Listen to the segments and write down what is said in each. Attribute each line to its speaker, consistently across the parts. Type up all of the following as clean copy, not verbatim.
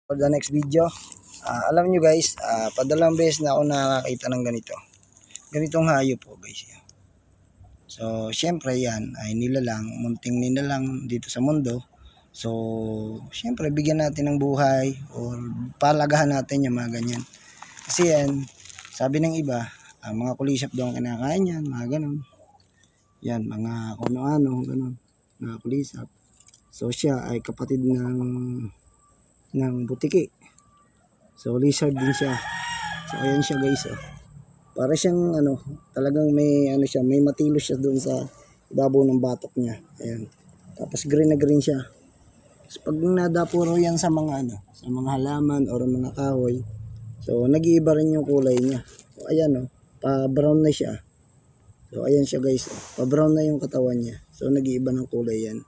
Speaker 1: For the next video, alam nyo guys, padalang beses na ako nakakita ng ganitong hayop po guys. So syempre yan ay nilalang, munting nilalang dito sa mundo. So syempre bigyan natin ng buhay or palagahan natin yung mga ganyan. Kasi yan, sabi ng iba, mga kulisap daw ang kinakain yan, mga ganon. Yan, mga kung ano, ganon, mga kulisap. So siya ay kapatid ng butiki. So lizard din siya. So ayan siya guys, oh. Para siyang talagang may siya, may matilo siya doon sa ibabaw ng batok niya. Ayan. Tapos green na green siya. So pag nadapuro yan sa mga sa mga halaman or mga kahoy, so nag-iiba rin yung kulay niya. So ayan, oh, pa-brown na siya. So ayan siya guys, oh. Pa-brown na yung katawan niya. So nag-iiba ng kulay yan.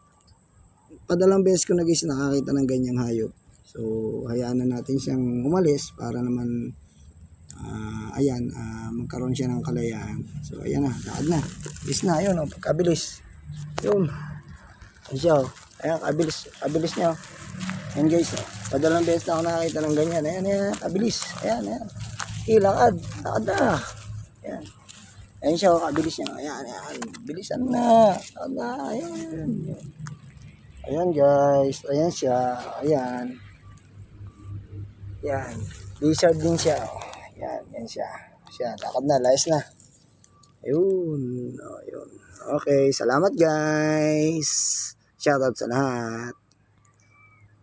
Speaker 1: Padalang beses ko na guys nakakita ng ganyang hayop. So hayaan na natin siyang umalis para naman magkaroon siya ng kalayaan. So ayan na, lakad na. Bilis na, ayun, oh, pagkabilis. Yun. Ayan siya, oh. Ayan, kabilis niya, oh. Ayan guys, oh. Padalang beses na ako nakakita ng ganyan. Ayan, kabilis. Ayan. Lakad na. Ayan. Ayan siya, oh, kabilis niya. Ayan. Bilisan na. Lakad na, ayan. Ayan guys, ayan siya. Ayan. Yan. Lizard din siya, oh. Yan siya. Lakad na, layas na. Ayun. Okay, salamat guys. Shoutout sa lahat.